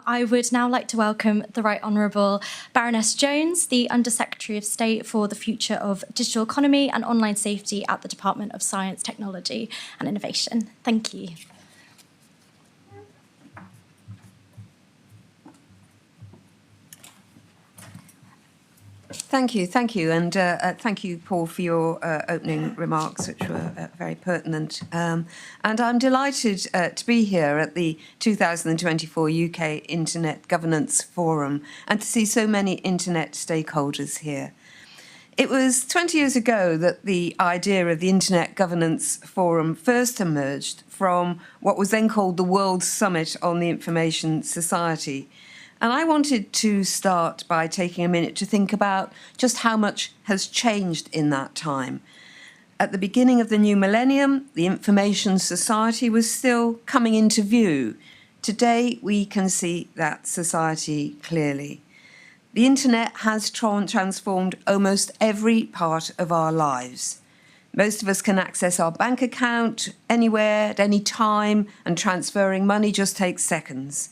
I would now like to welcome the Right Honourable Baroness Jones, the Under-Secretary of State for the Future of Digital Economy and Online Safety at the Department of Science, Technology and Innovation. Thank you. Thank you, and thank you, Paul, for your opening remarks, which were very pertinent. And I'm delighted to be here at the 2024 UK Internet Governance Forum and to see so many Internet stakeholders here. It was 20 years ago that the idea of the Internet Governance Forum first emerged from what was then called the World Summit on the Information Society. And I wanted to start by taking a minute to think about just how much has changed in that time. At the beginning of the new millennium, the information society was still coming into view. Today, we can see that society clearly. The internet has transformed almost every part of our lives. Most of us can access our bank account anywhere, at any time, and transferring money just takes seconds.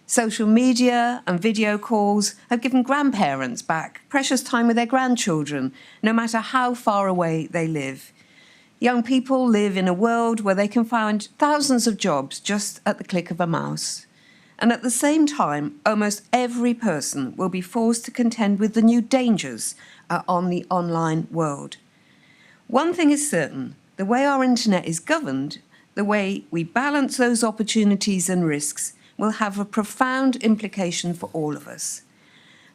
Social media and video calls have given grandparents back precious time with their grandchildren, no matter how far away they live. Young people live in a world where they can find thousands of jobs just at the click of a mouse. And at the same time, almost every person will be forced to contend with the new dangers on the online world. One thing is certain, the way our internet is governed, the way we balance those opportunities and risks, will have a profound implication for all of us.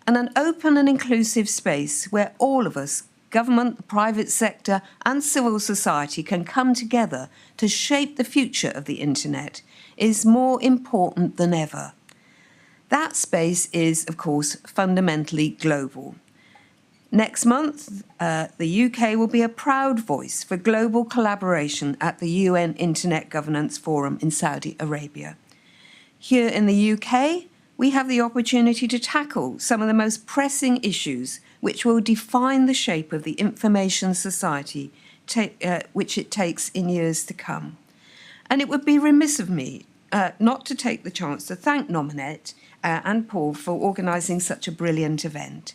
And an open and inclusive space where all of us, government, the private sector and civil society, can come together to shape the future of the internet is more important than ever. That space is, of course, fundamentally global. Next month, the UK will be a proud voice for global collaboration at the UN Internet Governance Forum in Saudi Arabia. Here in the UK, we have the opportunity to tackle some of the most pressing issues which will define the shape of the information society which it takes in years to come. And it would be remiss of me not to take the chance to thank Nominate and Paul for organising such a brilliant event.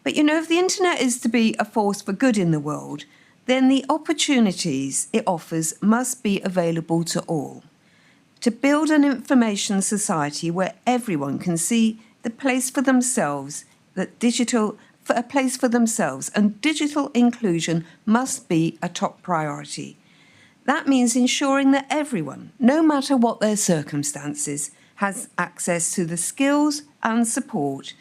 But you know, if the internet is to be a force for good in the world, then the opportunities it offers must be available to all. To build an information society where everyone can see the place for themselves, a place for themselves, and digital inclusion must be a top priority. That means ensuring that everyone, no matter what their circumstances, has access to the skills and support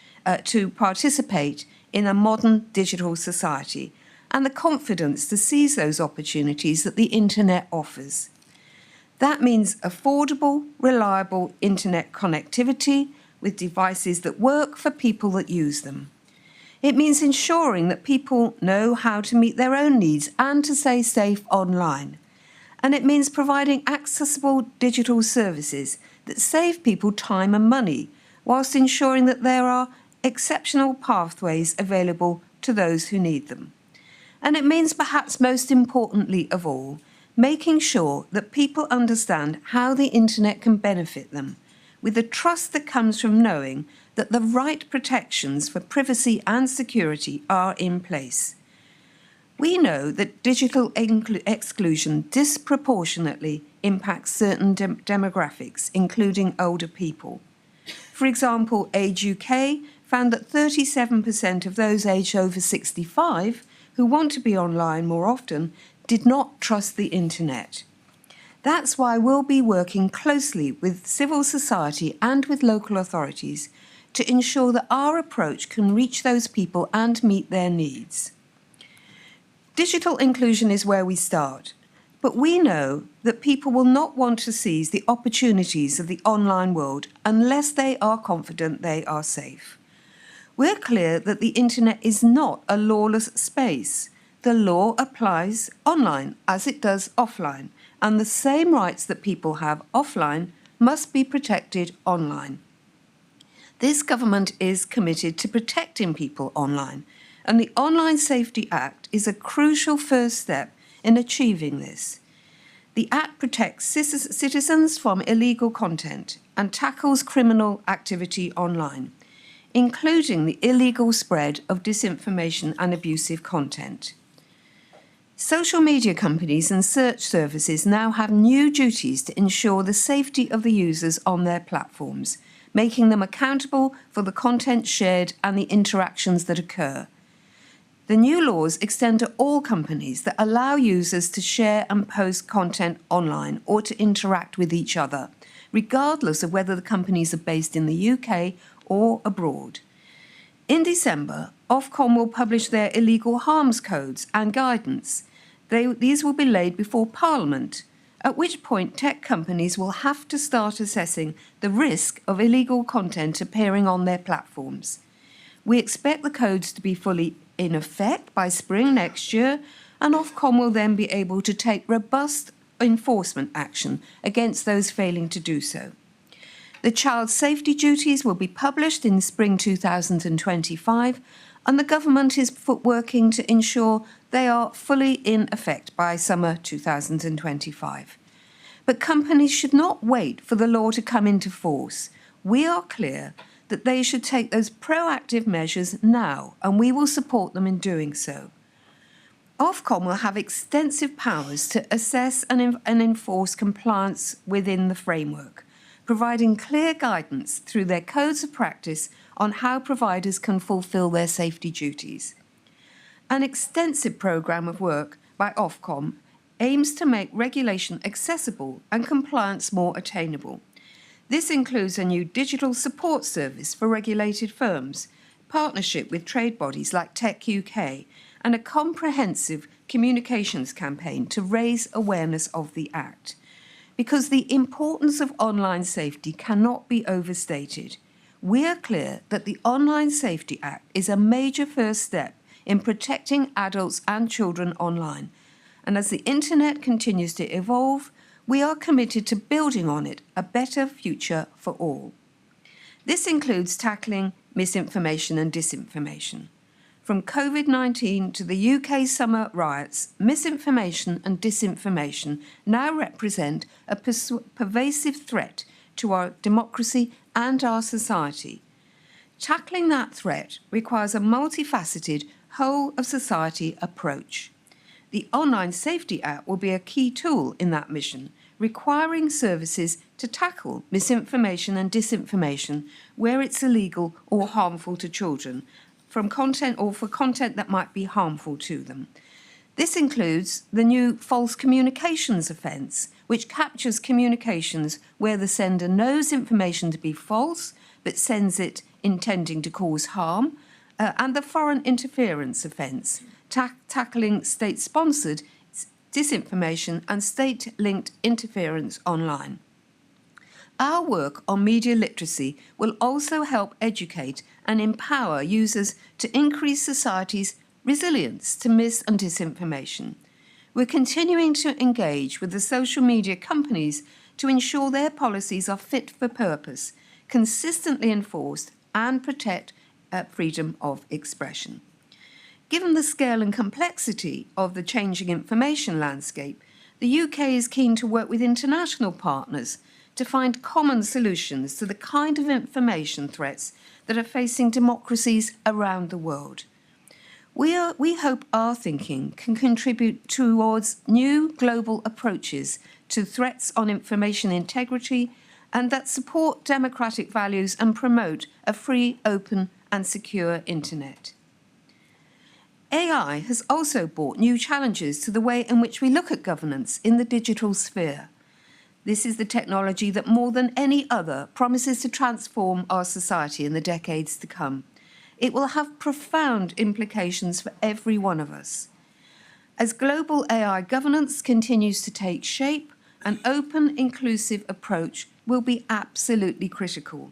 to participate in a modern digital society and the confidence to seize those opportunities that the internet offers. That means affordable, reliable internet connectivity with devices that work for people that use them. It means ensuring that people know how to meet their own needs and to stay safe online. And it means providing accessible digital services that save people time and money, whilst ensuring that there are exceptional pathways available to those who need them. And it means, perhaps most importantly of all, making sure that people understand how the internet can benefit them, with the trust that comes from knowing that the right protections for privacy and security are in place. We know that digital exclusion disproportionately impacts certain demographics, including older people. For example, Age UK found that 37% of those aged over 65 who want to be online more often did not trust the internet. That's why we'll be working closely with civil society and with local authorities to ensure that our approach can reach those people and meet their needs. Digital inclusion is where we start, but we know that people will not want to seize the opportunities of the online world unless they are confident they are safe. We're clear that the internet is not a lawless space. The law applies online as it does offline, and the same rights that people have offline must be protected online. This government is committed to protecting people online, and the Online Safety Act is a crucial first step in achieving this. The Act protects citizens from illegal content and tackles criminal activity online, including the illegal spread of disinformation and abusive content. Social media companies and search services now have new duties to ensure the safety of the users on their platforms, making them accountable for the content shared and the interactions that occur. The new laws extend to all companies that allow users to share and post content online or to interact with each other, regardless of whether the companies are based in the UK or abroad. In December, Ofcom will publish their illegal harms codes and guidance. These will be laid before Parliament, at which point tech companies will have to start assessing the risk of illegal content appearing on their platforms. We expect the codes to be fully in effect by spring next year, and Ofcom will then be able to take robust enforcement action against those failing to do so. The child safety duties will be published in spring 2025, and the government is working to ensure they are fully in effect by summer 2025. But companies should not wait for the law to come into force. We are clear that they should take those proactive measures now, and we will support them in doing so. Ofcom will have extensive powers to assess and enforce compliance within the framework, providing clear guidance through their codes of practice on how providers can fulfil their safety duties. An extensive programme of work by Ofcom aims to make regulation accessible and compliance more attainable. This includes a new digital support service for regulated firms, partnership with trade bodies like Tech UK, and a comprehensive communications campaign to raise awareness of the Act. Because the importance of online safety cannot be overstated, we are clear that the Online Safety Act is a major first step in protecting adults and children online. And as the internet continues to evolve, we are committed to building on it a better future for all. This includes tackling misinformation and disinformation. From COVID-19 to the UK summer riots, misinformation and disinformation now represent a pervasive threat to our democracy and our society. Tackling that threat requires a multifaceted, whole-of-society approach. The Online Safety Act will be a key tool in that mission, requiring services to tackle misinformation and disinformation where it's illegal or harmful to children, from content or for content that might be harmful to them. This includes the new false communications offence, which captures communications where the sender knows information to be false but sends it intending to cause harm, and the foreign interference offence, tackling state-sponsored disinformation and state-linked interference online. Our work on media literacy will also help educate and empower users to increase society's resilience to mis- and disinformation. We're continuing to engage with the social media companies to ensure their policies are fit for purpose, consistently enforced, and protect freedom of expression. Given the scale and complexity of the changing information landscape, the UK is keen to work with international partners to find common solutions to the kind of information threats that are facing democracies around the world. We hope our thinking can contribute towards new global approaches to threats on information integrity and that support democratic values and promote a free, open and secure internet. AI has also brought new challenges to the way in which we look at governance in the digital sphere. This is the technology that more than any other promises to transform our society in the decades to come. It will have profound implications for every one of us. As global AI governance continues to take shape, an open, inclusive approach will be absolutely critical.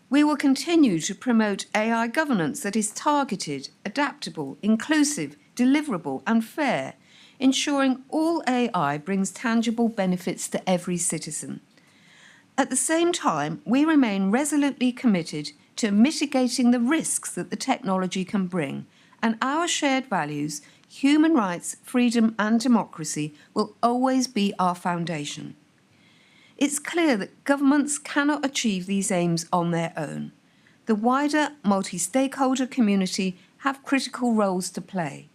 We will continue to promote AI governance that is targeted, adaptable, inclusive, deliverable and fair, ensuring all AI brings tangible benefits to every citizen. At the same time, we remain resolutely committed to mitigating the risks that the technology can bring, and our shared values human rights, freedom and democracy will always be our foundation. It's clear that governments cannot achieve these aims on their own. The wider multi-stakeholder community have critical roles to play.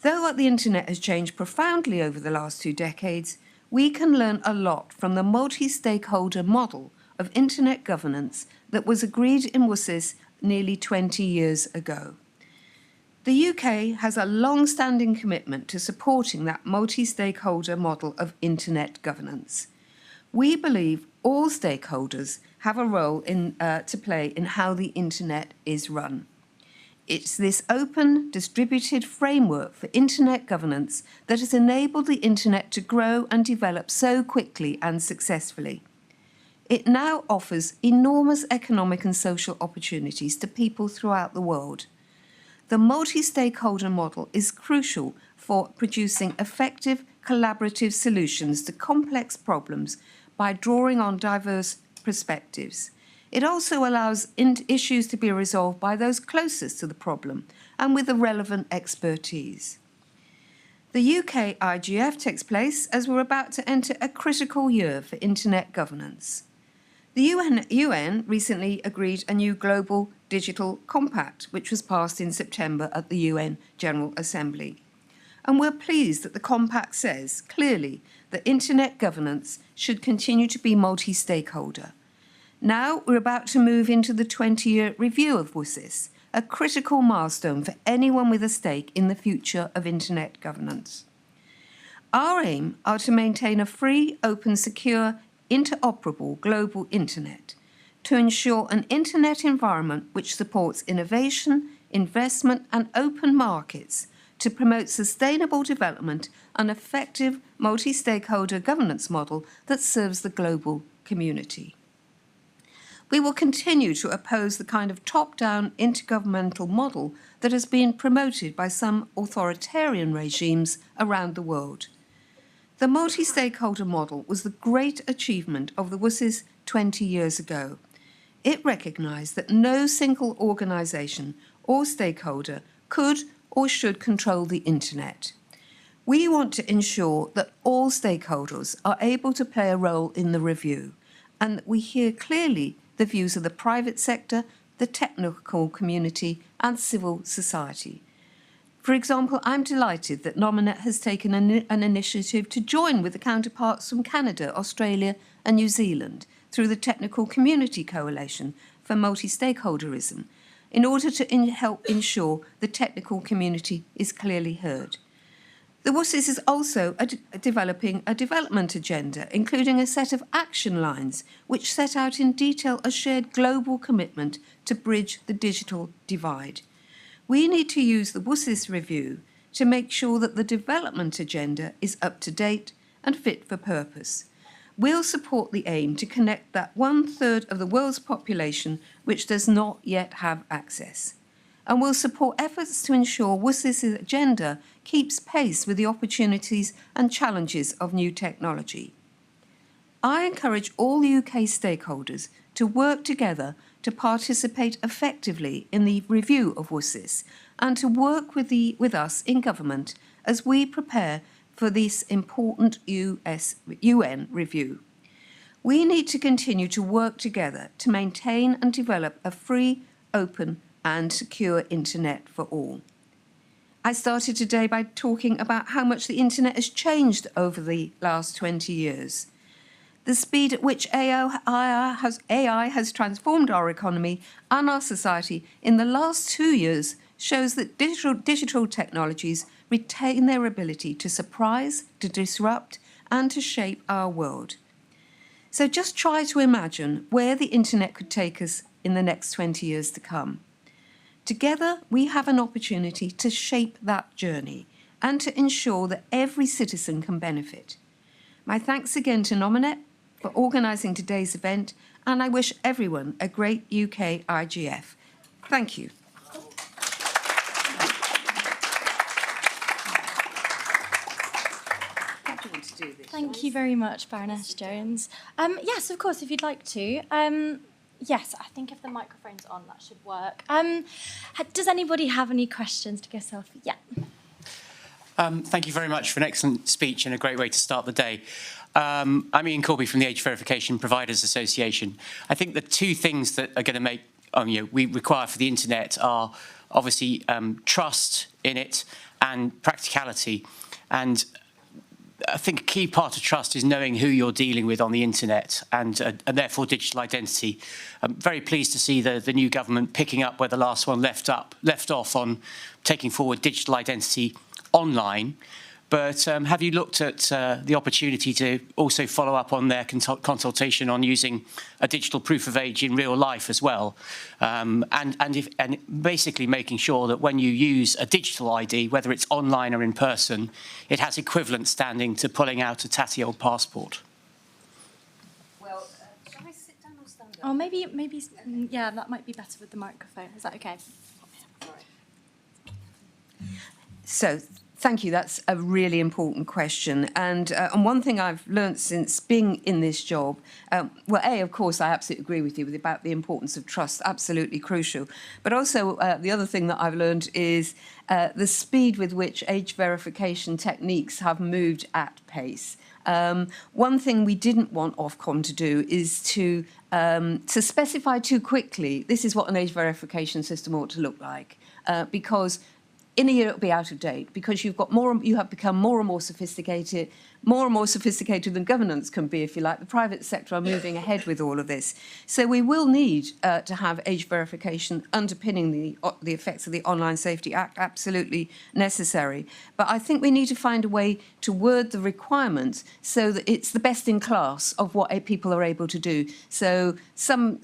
Though the internet has changed profoundly over the last 2 decades, we can learn a lot from the multi-stakeholder model of internet governance that was agreed in WSIS nearly 20 years ago. The UK has a long-standing commitment to supporting that multi-stakeholder model of internet governance. We believe all stakeholders have a role to play in how the internet is run. It's this open, distributed framework for internet governance that has enabled the internet to grow and develop so quickly and successfully. It now offers enormous economic and social opportunities to people throughout the world. The multi-stakeholder model is crucial for producing effective, collaborative solutions to complex problems by drawing on diverse perspectives. It also allows issues to be resolved by those closest to the problem and with the relevant expertise. The UK IGF takes place as we're about to enter a critical year for internet governance. The UN recently agreed a new global digital compact, which was passed in September at the UN General Assembly. And we're pleased that the compact says clearly that internet governance should continue to be multi-stakeholder. Now we're about to move into the 20-year review of WSIS, a critical milestone for anyone with a stake in the future of internet governance. Our aim are to maintain a free, open, secure, interoperable global internet, to ensure an internet environment which supports innovation, investment and open markets, to promote sustainable development and effective multi-stakeholder governance model that serves the global community. We will continue to oppose the kind of top-down intergovernmental model that has been promoted by some authoritarian regimes around the world. The multi-stakeholder model was the great achievement of the WSIS 20 years ago. It recognised that no single organisation or stakeholder could or should control the internet. We want to ensure that all stakeholders are able to play a role in the review, and that we hear clearly the views of the private sector, the technical community and civil society. For example, I'm delighted that Nominet has taken an initiative to join with the counterparts from Canada, Australia and New Zealand through the Technical Community Coalition for Multi-Stakeholderism in order to help ensure the technical community is clearly heard. The WSIS is also developing a development agenda, including a set of action lines which set out in detail a shared global commitment to bridge the digital divide. We need to use the WSIS review to make sure that the development agenda is up to date and fit for purpose. We'll support the aim to connect that 1/3 of the world's population which does not yet have access. And we'll support efforts to ensure WSIS' agenda keeps pace with the opportunities and challenges of new technology. I encourage all UK stakeholders to work together to participate effectively in the review of WSIS and to work with us in government as we prepare for this important UN review. We need to continue to work together to maintain and develop a free, open and secure internet for all. I started today by talking about how much the internet has changed over the last 20 years. The speed at which AI has transformed our economy and our society in the last 2 years shows that digital technologies retain their ability to surprise, to disrupt, and to shape our world. So just try to imagine where the internet could take us in the next 20 years to come. Together, we have an opportunity to shape that journey and to ensure that every citizen can benefit. My thanks again to Nominet for organising today's event, and I wish everyone a great UK IGF. Thank you. Thank you very much, Baroness Jones. Yes, of course, if you'd like to. Yes, I think if the microphone's on, that should work. Does anybody have any questions to yourself? Yeah. Thank you very much for an excellent speech and a great way to start the day. I'm Ian Corby from the Age Verification Providers Association. I think the two things that are going to make we require for the internet are obviously trust in it and practicality. And I think a key part of trust is knowing who you're dealing with on the internet and therefore digital identity. I'm very pleased to see the new government picking up where the last one left off on taking forward digital identity online. But have you looked at the opportunity to also follow up on their consultation on using a digital proof of age in real life as well? And basically making sure that when you use a digital ID, whether it's online or in person, it has equivalent standing to pulling out a tatty old passport. Well, shall I sit down or stand up? Oh, maybe, yeah, that might be better with the microphone. Is that okay? So, thank you. That's a really important question. And one thing I've learned since being in this job, well, of course, I absolutely agree with you about the importance of trust, absolutely crucial. But also the other thing that I've learned is the speed with which age verification techniques have moved at pace. One thing we didn't want Ofcom to do is to specify too quickly, this is what an age verification system ought to look like, because in a year it'll be out of date because you have become more and more sophisticated than governance can be, if you like. The private sector are moving ahead with all of this. So we will need to have age verification underpinning the effects of the Online Safety Act, absolutely necessary. But I think we need to find a way to word the requirements so that it's the best in class of what people are able to do. So some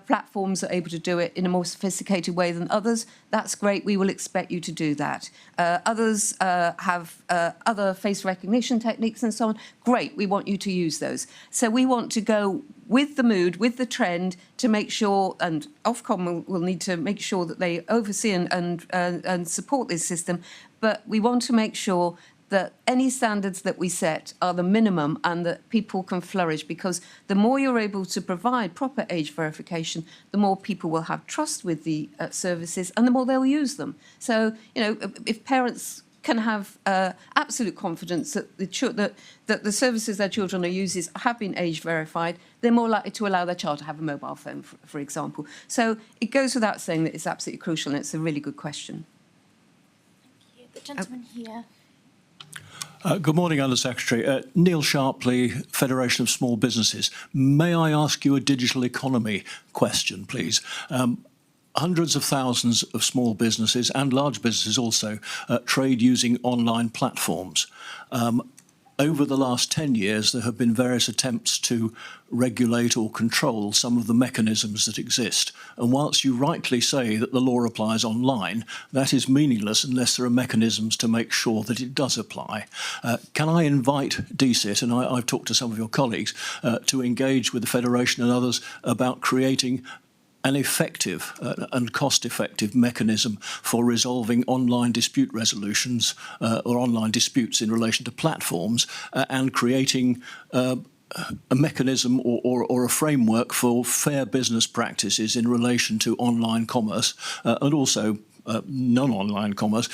platforms are able to do it in a more sophisticated way than others. That's great. We will expect you to do that. Others have other face recognition techniques and so on. Great. We want you to use those. So we want to go with the mood, with the trend, to make sure, and Ofcom will need to make sure that they oversee and support this system. But we want to make sure that any standards that we set are the minimum and that people can flourish, because the more you're able to provide proper age verification, the more people will have trust with the services and the more they'll use them. So, if parents can have absolute confidence that the services their children are using have been age verified, they're more likely to allow their child to have a mobile phone, for example. So it goes without saying that it's absolutely crucial, and it's a really good question. Thank you. The gentleman here. Good morning, Under-Secretary. Neil Sharpley, Federation of Small Businesses. May I ask you a digital economy question, please? Hundreds of thousands of small businesses and large businesses also trade using online platforms. Over the last 10 years, there have been various attempts to regulate or control some of the mechanisms that exist. And whilst you rightly say that the law applies online, that is meaningless unless there are mechanisms to make sure that it does apply. Can I invite DCIT, and I've talked to some of your colleagues, to engage with the Federation and others about creating an effective and cost-effective mechanism for resolving online dispute resolutions or online disputes in relation to platforms, and creating a mechanism or a framework for fair business practices in relation to online commerce and also non-online commerce,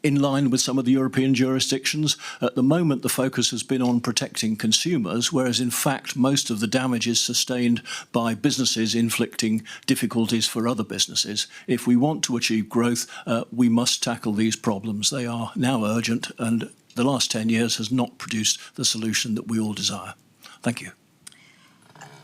in line with some of the European jurisdictions. At the moment, the focus has been on protecting consumers, whereas in fact most of the damage is sustained by businesses inflicting difficulties for other businesses. If we want to achieve growth, we must tackle these problems. They are now urgent, and the last 10 years has not produced the solution that we all desire. Thank you.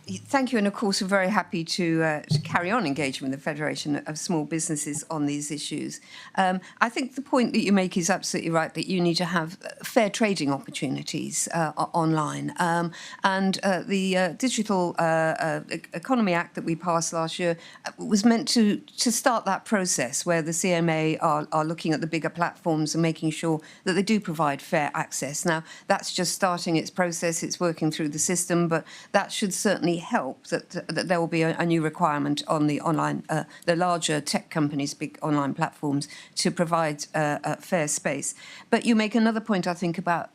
Thank you, and of course we're very happy to carry on engaging with the Federation of Small Businesses on these issues. I think the point that you make is absolutely right, that you need to have fair trading opportunities online. And the Digital Economy Act that we passed last year was meant to start that process where the CMA are looking at the bigger platforms and making sure that they do provide fair access. Now, that's just starting its process, it's working through the system, but that should certainly help that there will be a new requirement on the online, the larger tech companies, big online platforms, to provide fair space. But you make another point, I think, about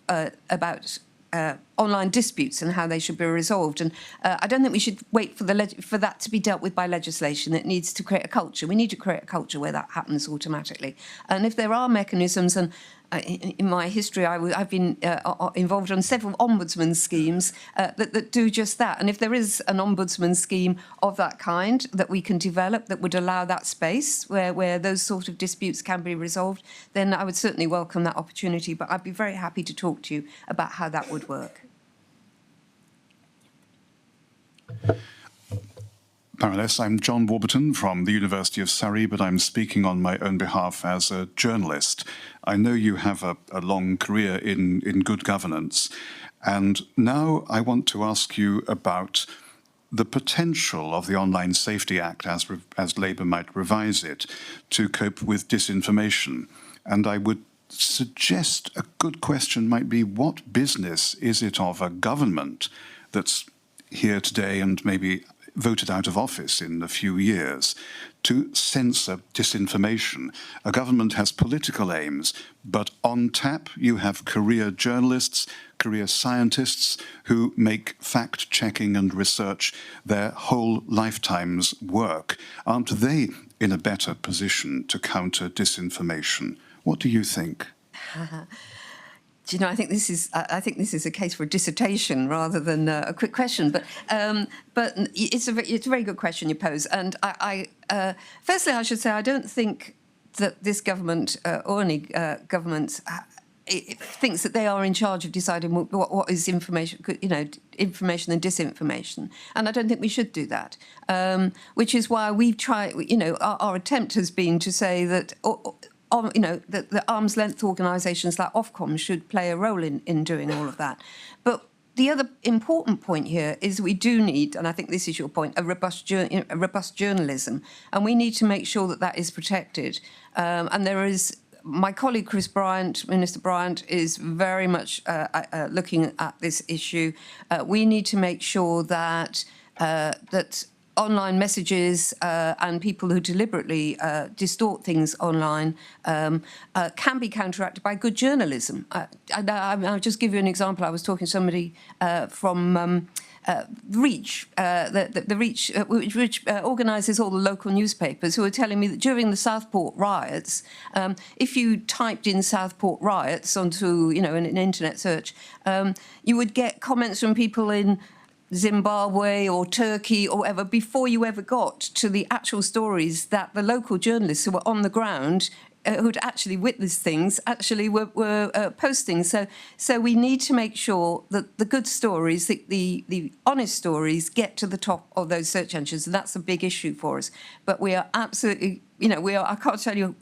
online disputes and how they should be resolved. And I don't think we should wait for for that to be dealt with by legislation. It needs to create a culture. We need to create a culture where that happens automatically. And if there are mechanisms, and in my history, I've been involved on several ombudsman schemes that do just that. And if there is an ombudsman scheme of that kind that we can develop that would allow that space where those sort of disputes can be resolved, then I would certainly welcome that opportunity. But I'd be very happy to talk to you about how that would work. Baroness, I'm John Warburton from the University of Surrey, but I'm speaking on my own behalf as a journalist. I know you have a long career in good governance, and now I want to ask you about the potential of the Online Safety Act, as Labour might revise it, to cope with disinformation. And I would suggest a good question might be, what business is it of a government that's here today and maybe voted out of office in a few years to censor disinformation? A government has political aims, but on tap you have career journalists, career scientists who make fact-checking and research their whole lifetime's work. Aren't they in a better position to counter disinformation? What do you think? Do you know, I think this is a case for a dissertation rather than a quick question. But it's a very good question you pose. And firstly, I should say I don't think that this government or any government thinks that they are in charge of deciding what is information, information and disinformation. And I don't think we should do that. Which is why we've tried. Our attempt has been to say that. The arm's length organisations like Ofcom should play a role in doing all of that. But the other important point here is we do need, and I think this is your point, a robust journalism, and we need to make sure that that is protected. And there is, my colleague Chris Bryant, Minister Bryant, is very much looking at this issue. We need to make sure that online messages and people who deliberately distort things online can be counteracted by good journalism. I'll just give you an example. I was talking to somebody from Reach, the Reach, which organises all the local newspapers, who were telling me that during the Southport riots, if you typed in Southport riots onto an internet search, you would get comments from people in Zimbabwe or Turkey or whatever before you ever got to the actual stories that the local journalists who were on the ground who'd actually witnessed things actually were posting. So we need to make sure that the good stories, the honest stories, get to the top of those search engines, and that's a big issue for us. But we are absolutely, I can't tell you,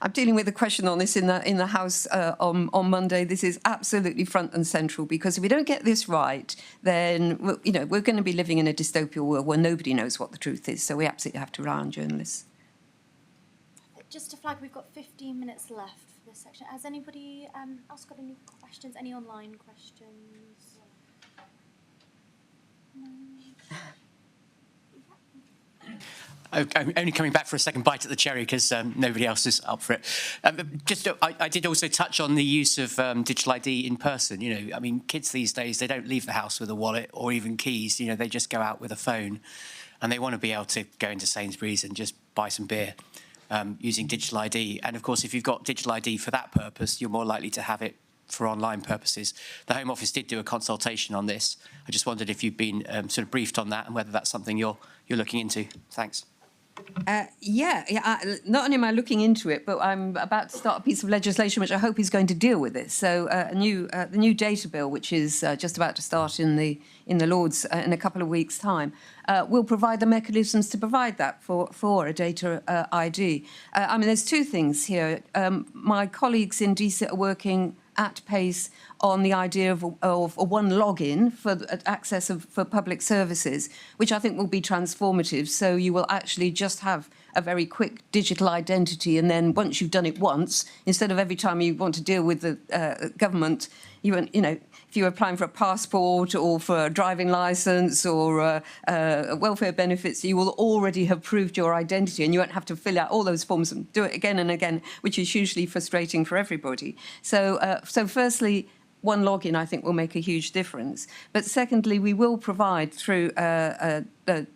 I'm dealing with a question on this in the House on Monday. This is absolutely front and central, because if we don't get this right, then we're going to be living in a dystopian world where nobody knows what the truth is. So we absolutely have to rely on journalists. Just to flag, we've got 15 minutes left for this section. Has anybody else got any questions? Any online questions? No. I'm only coming back for a second bite at the cherry because nobody else is up for it. I did also touch on the use of digital ID in person. Kids these days, they don't leave the house with a wallet or even keys. They just go out with a phone, and they want to be able to go into Sainsbury's and just buy some beer using digital ID. And of course, if you've got digital ID for that purpose, you're more likely to have it for online purposes. The Home Office did do a consultation on this. I just wondered if you've been sort of briefed on that and whether that's something you're looking into. Thanks. Not only am I looking into it, but I'm about to start a piece of legislation which I hope is going to deal with this. So the new data bill, which is just about to start in the Lords in a couple of weeks' time, will provide the mechanisms to provide that for a data ID. There's two things here. My colleagues in DC are working at pace on the idea of a one login for access for public services, which I think will be transformative. So you will actually just have a very quick digital identity, and then once you've done it once, instead of every time you want to deal with the government, if you're applying for a passport or for a driving licence or welfare benefits, you will already have proved your identity, and you won't have to fill out all those forms and do it again and again, which is hugely frustrating for everybody. So firstly, one login, I think, will make a huge difference. But secondly, we will provide through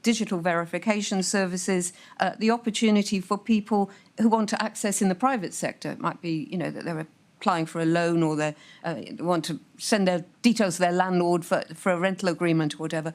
digital verification services the opportunity for people who want to access in the private sector. It might be, that they're applying for a loan, or they want to send their details to their landlord for a rental agreement or whatever.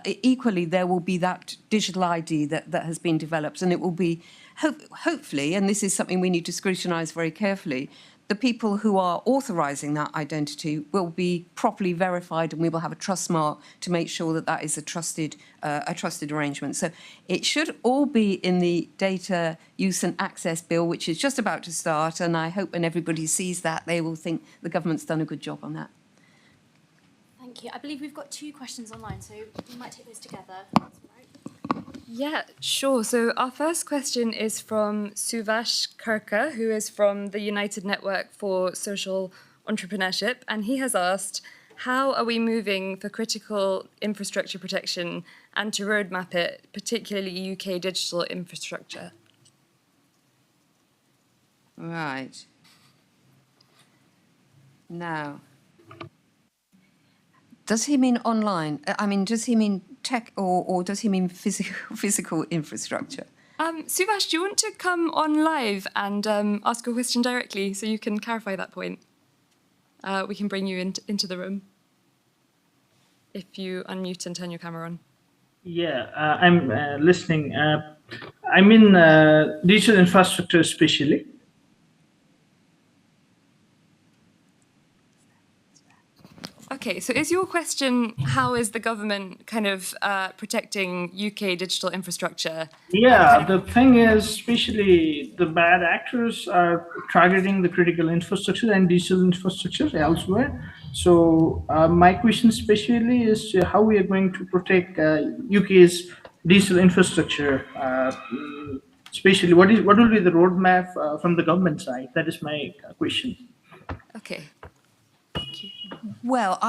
Equally, there will be that digital ID that has been developed, and it will be, hopefully, and this is something we need to scrutinise very carefully, the people who are authorising that identity will be properly verified, and we will have a trust mark to make sure that that is a trusted arrangement. So it should all be in the Data Use and Access Bill, which is just about to start, and I hope when everybody sees that, they will think the government's done a good job on that. Thank you. I believe we've got 2 questions online, so we might take those together. That's right. Yeah, sure. So our first question is from Suvash Kirka, who is from the United Network for Social Entrepreneurship, and he has asked, how are we moving for critical infrastructure protection and to roadmap it, particularly UK digital infrastructure? Right. Now, does he mean online? Does he mean tech, or does he mean physical infrastructure? Suvash, do you want to come on live and ask a question directly so you can clarify that point? We can bring you into the room if you unmute and turn your camera on. Yeah, I'm listening. I'm in digital infrastructure especially. Okay, so is your question, how is the government kind of protecting UK digital infrastructure? Yeah, the thing is, especially the bad actors are targeting the critical infrastructure and digital infrastructure elsewhere. So my question especially is how we are going to protect UK's digital infrastructure, especially what will be the roadmap from the government side? That is my question. Okay. Well,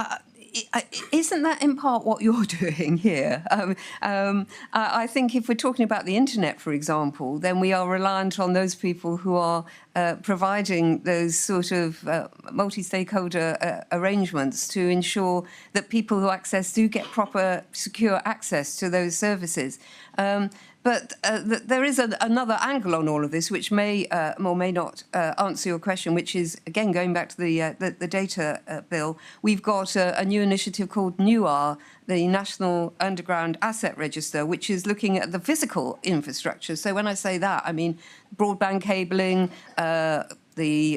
isn't that in part what you're doing here? I think if we're talking about the internet, for example, then we are reliant on those people who are providing those sort of multi-stakeholder arrangements to ensure that people who access do get proper, secure access to those services. But there is another angle on all of this, which may or may not answer your question, which is, again, going back to the data bill. We've got a new initiative called NUAR, the National Underground Asset Register, which is looking at the physical infrastructure. So when I say that, I mean broadband cabling, the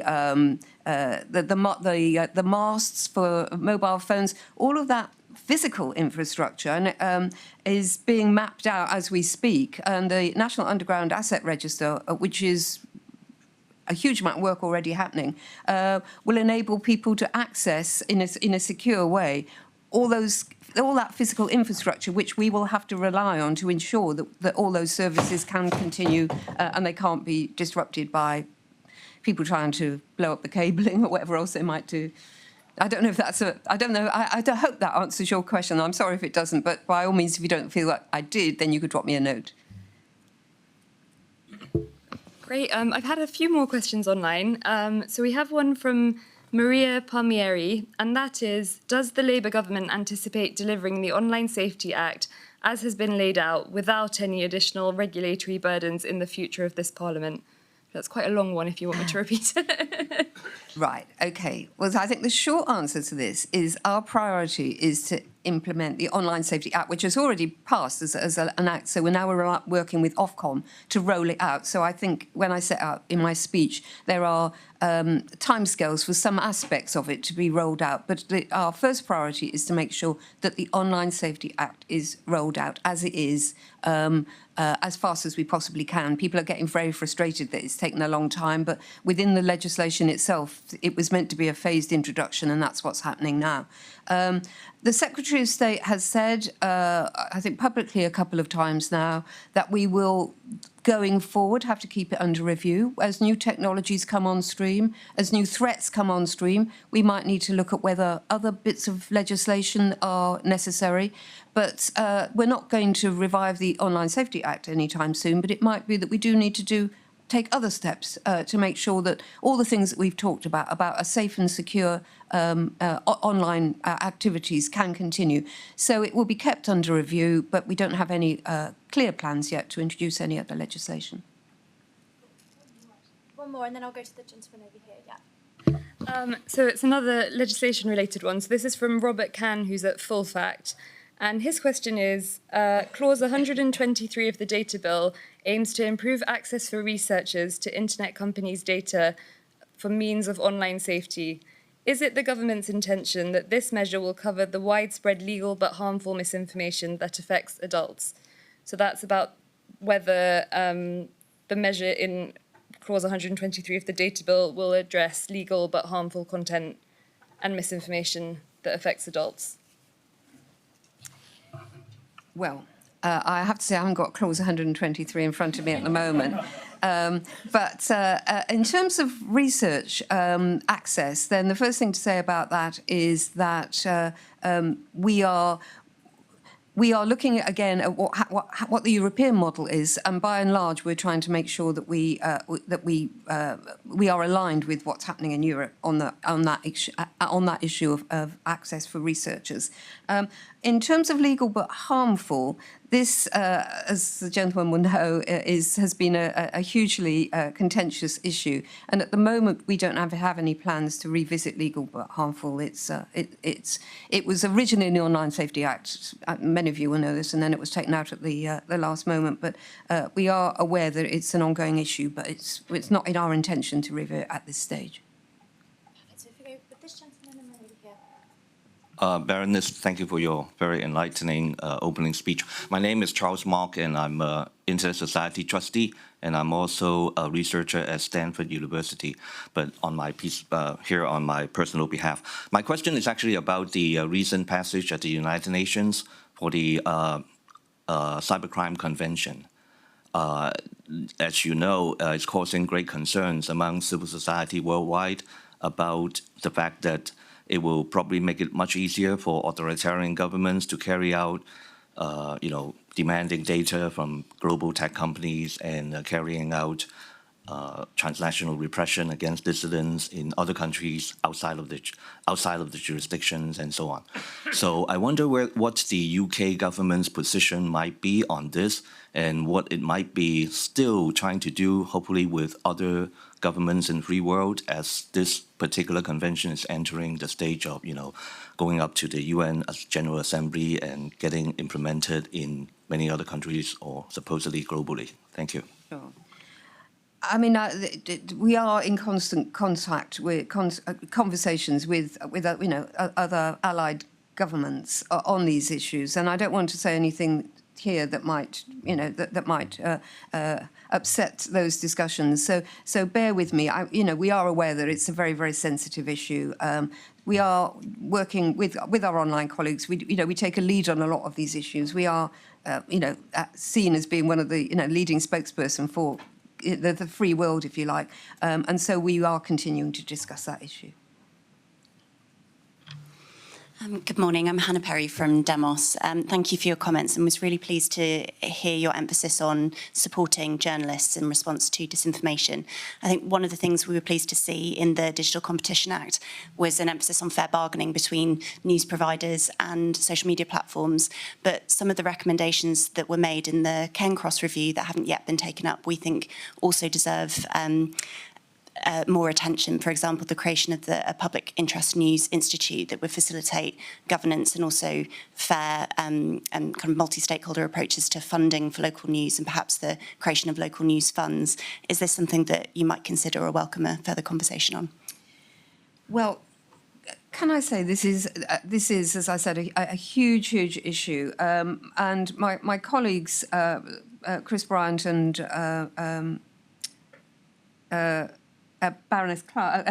masts for mobile phones, all of that physical infrastructure, and is being mapped out as we speak. And the National Underground Asset Register, which is a huge amount of work already happening, will enable people to access in a secure way all that physical infrastructure, which we will have to rely on to ensure that all those services can continue and they can't be disrupted by people trying to blow up the cabling or whatever else they might do. I don't know if that's I don't know. I hope that answers your question. I'm sorry if it doesn't, but by all means, if you don't feel like I did, then you could drop me a note. Great. I've had a few more questions online. So we have one from Maria Palmieri, and that is, does the Labour government anticipate delivering the Online Safety Act as has been laid out without any additional regulatory burdens in the future of this Parliament? That's quite a long one if you want me to repeat it. Right, OK. Well, I think the short answer to this is our priority is to implement the Online Safety Act, which has already passed as an act. So we're now working with Ofcom to roll it out. So I think when I set out in my speech, there are timescales for some aspects of it to be rolled out. But our first priority is to make sure that the Online Safety Act is rolled out as it is, as fast as we possibly can. People are getting very frustrated that it's taken a long time, but within the legislation itself, it was meant to be a phased introduction, and that's what's happening now. The Secretary of State has said, I think publicly a couple of times now, that we will, going forward, have to keep it under review. As new technologies come on stream, as new threats come on stream, we might need to look at whether other bits of legislation are necessary. But we're not going to revive the Online Safety Act anytime soon, but it might be that we do need to do take other steps to make sure that all the things that we've talked about a safe and secure online activities can continue. So it will be kept under review, but we don't have any clear plans yet to introduce any other legislation. One more, and then I'll go to the gentleman over here. Yeah. So it's another legislation-related one. So this is from Robert Can, who's at Full Fact. And his question is, Clause 123 of the Data Bill aims to improve access for researchers to internet companies' data for means of online safety. Is it the government's intention that this measure will cover the widespread legal but harmful misinformation that affects adults? So that's about whether the measure in Clause 123 of the Data Bill will address legal but harmful content and misinformation that affects adults. Well, I have to say I haven't got Clause 123 in front of me at the moment. But in terms of research access, then the first thing to say about that is that we are looking again at what the European model is, and by and large, we're trying to make sure that we are aligned with what's happening in Europe on that issue of access for researchers. In terms of legal but harmful, this, as the gentleman will know, has been a hugely contentious issue, and at the moment we don't have any plans to revisit legal but harmful. It was originally in the Online Safety Act. Many of you will know this, and then it was taken out at the last moment. But we are aware that it's an ongoing issue, but it's not in our intention to review it at this stage. So if we go with this gentleman and then over here. Baroness, thank you for your very enlightening opening speech. My name is Charles Mark, and I'm an Internet Society trustee, and I'm also a researcher at Stanford University, but on my piece here on my personal behalf. My question is actually about the recent passage at the United Nations for the Cybercrime Convention. As you know, it's causing great concerns among civil society worldwide about the fact that it will probably make it much easier for authoritarian governments to carry out, demanding data from global tech companies and carrying out transnational repression against dissidents in other countries outside of the jurisdictions and so on. So I wonder what the UK government's position might be on this, and what it might be still trying to do, hopefully with other governments in the free world, as this particular convention is entering the stage of, going up to the UN General Assembly and getting implemented in many other countries or supposedly globally. Thank you. Sure. I mean, we are in constant contact with conversations with other allied governments on these issues, and I don't want to say anything here that might upset those discussions. So bear with me. We are aware that it's a very, very sensitive issue. We are working with our online colleagues. We take a lead on a lot of these issues. We are seen as being one of the leading spokesperson for the free world, if you like, and so we are continuing to discuss that issue. Good morning, I'm Hannah Perry from Demos. Thank you for your comments, and was really pleased to hear your emphasis on supporting journalists in response to disinformation. I think one of the things we were pleased to see in the Digital Competition Act was an emphasis on fair bargaining between news providers and social media platforms, but some of the recommendations that were made in the Ken Cross review that haven't yet been taken up, we think also deserve more attention. For example, the creation of a Public Interest News Institute that would facilitate governance and also fair and kind of multi-stakeholder approaches to funding for local news, and perhaps the creation of local news funds. Is this something that you might consider or welcome a further conversation on? Well, can I say this is, as I said, a huge issue, and my colleagues, Chris Bryant and Baroness Clark,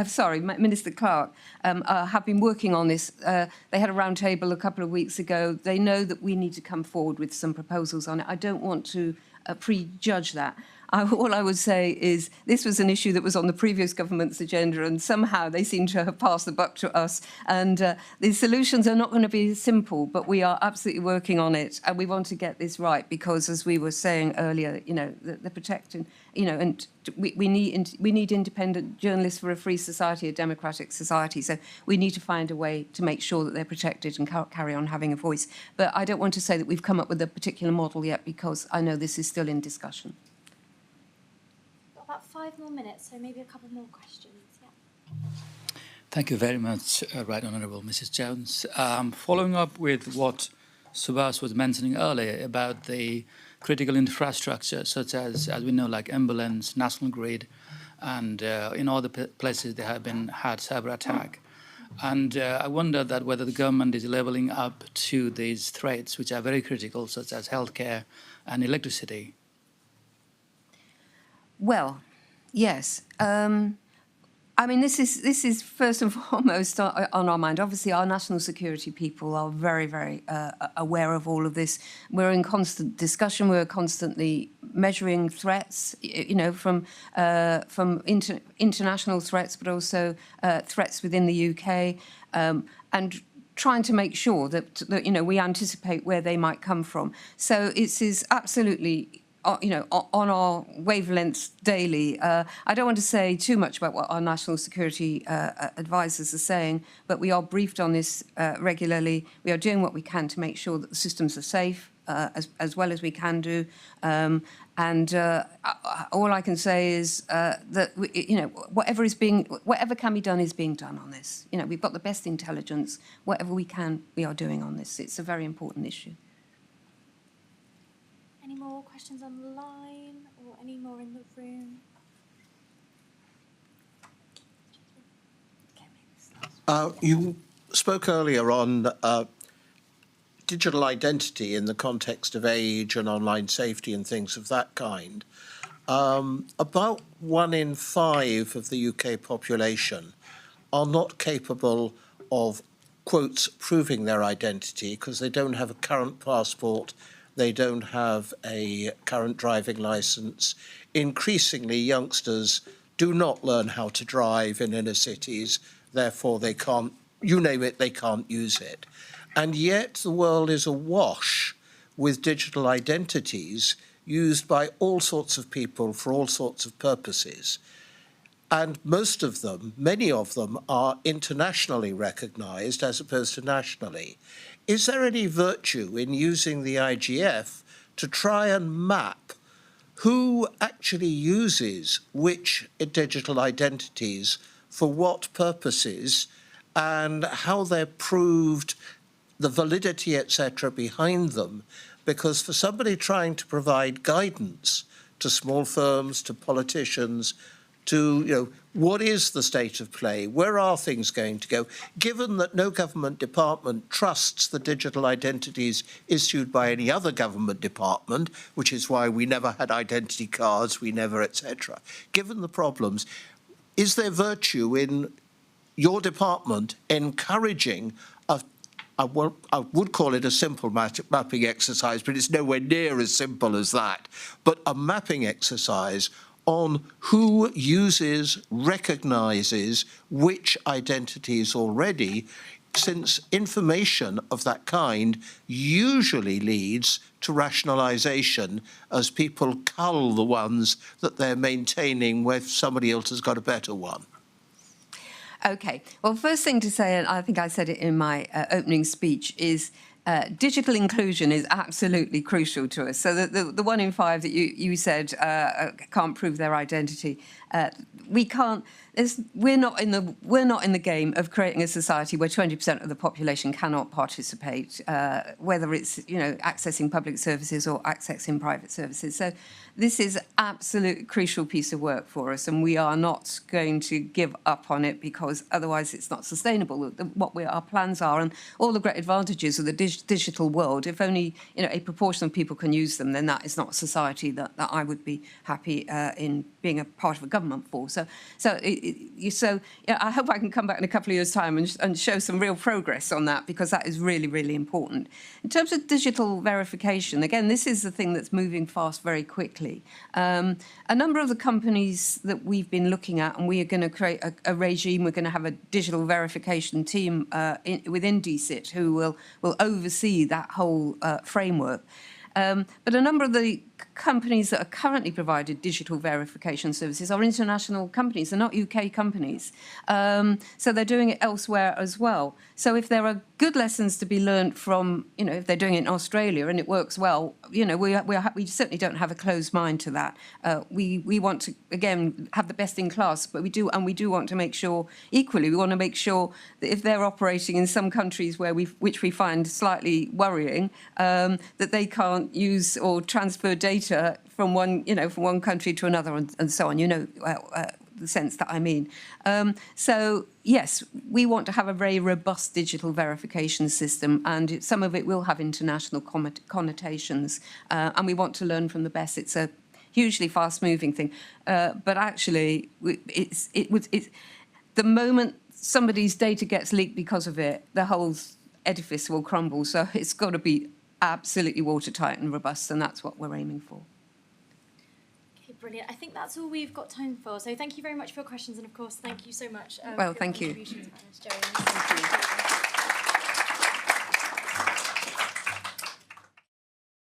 Minister Clark, have been working on this. They had a roundtable a couple of weeks ago. They know that we need to come forward with some proposals on it. I don't want to prejudge that. all I would say is this was an issue that was on the previous government's agenda, and somehow they seem to have passed the buck to us. And the solutions are not going to be simple, but we are absolutely working on it, and we want to get this right because, as we were saying earlier, the protecting, and we need independent journalists for a free society, a democratic society. So we need to find a way to make sure that they're protected and carry on having a voice. But I don't want to say that we've come up with a particular model yet because I know this is still in discussion. Got about 5 more minutes, so maybe a couple more questions. Yeah. Thank you very much, Right Honourable Mrs. Jones. Following up with what Subhas was mentioning earlier about the critical infrastructure, such as we know, like ambulance, national grid, and in all the places there have had cyber attack. And I wonder that whether the government is levelling up to these threats, which are very critical, such as healthcare and electricity. Well, yes. I mean, this is first and foremost on our mind. Obviously, our national security people are very, very aware of all of this. We're in constant discussion. We're constantly measuring threats, from international threats, but also threats within the UK, and trying to make sure that we anticipate where they might come from. So it is absolutely on our wavelengths daily. I don't want to say too much about what our national security advisors are saying, but we are briefed on this regularly. We are doing what we can to make sure that the systems are safe as well as we can do. And all I can say is that whatever can be done is being done on this. We've got the best intelligence. Whatever we can, we are doing on this. It's a very important issue. Any more questions online or any more in the room? You spoke earlier on digital identity in the context of age and online safety and things of that kind. About 1 in 5 of the UK population are not capable of, quotes, proving their identity because they don't have a current passport. They don't have a current driving licence. Increasingly, youngsters do not learn how to drive in inner cities. Therefore, they can't, you name it, they can't use it. And yet the world is awash with digital identities used by all sorts of people for all sorts of purposes. And most of them, many of them, are internationally recognised as opposed to nationally. Is there any virtue in using the IGF to try and map who actually uses which digital identities for what purposes and how they're proved, the validity, etc., behind them? Because for somebody trying to provide guidance to small firms, to politicians, to, what is the state of play? Where are things going to go? Given that no government department trusts the digital identities issued by any other government department, which is why we never had identity cards, we never, etc. Given the problems, is there virtue in your department encouraging I would call it a simple mapping exercise, but it's nowhere near as simple as that, but a mapping exercise on who uses, recognises which identities already, since information of that kind usually leads to rationalisation as people cull the ones that they're maintaining where somebody else has got a better one. Okay. Well, first thing to say, and I think I said it in my opening speech, is digital inclusion is absolutely crucial to us. So the 1 in 5 that you said can't prove their identity, we can't. We're not in the game of creating a society where 20% of the population cannot participate, whether it's accessing public services or accessing private services. So this is absolute crucial piece of work for us, and we are not going to give up on it because otherwise it's not sustainable. Our plans are, and all the great advantages of the digital world. If only a proportion of people can use them, then that is not a society that I would be happy in being a part of a government. government for. So I hope I can come back in a couple of years' time and show some real progress on that, because that is really, really important. In terms of digital verification, again, this is the thing that's moving fast very quickly. A number of the companies that we've been looking at, and we are going to create a regime, we're going to have a digital verification team within DCIT who will oversee that whole framework. But a number of the companies that are currently provided digital verification services are international companies. They're not UK companies. So they're doing it elsewhere as well. So if there are good lessons to be learned from, if they're doing it in Australia and it works well, we certainly don't have a closed mind to that. We want to, again, have the best in class, but we do want to make sure, equally, we want to make sure that if they're operating in some countries which we find slightly worrying, that they can't use or transfer data from one country to another and so on. The sense that I mean. So yes, we want to have a very robust digital verification system, and some of it will have international connotations, and we want to learn from the best. It's a hugely fast-moving thing, but actually, it's the moment somebody's data gets leaked because of it, the whole edifice will crumble. So it's got to be absolutely watertight and robust, and that's what we're aiming for. Brilliant. I think that's all we've got time for. So thank you very much for your questions, and of course, thank you so much. Well, thank you. Thank you.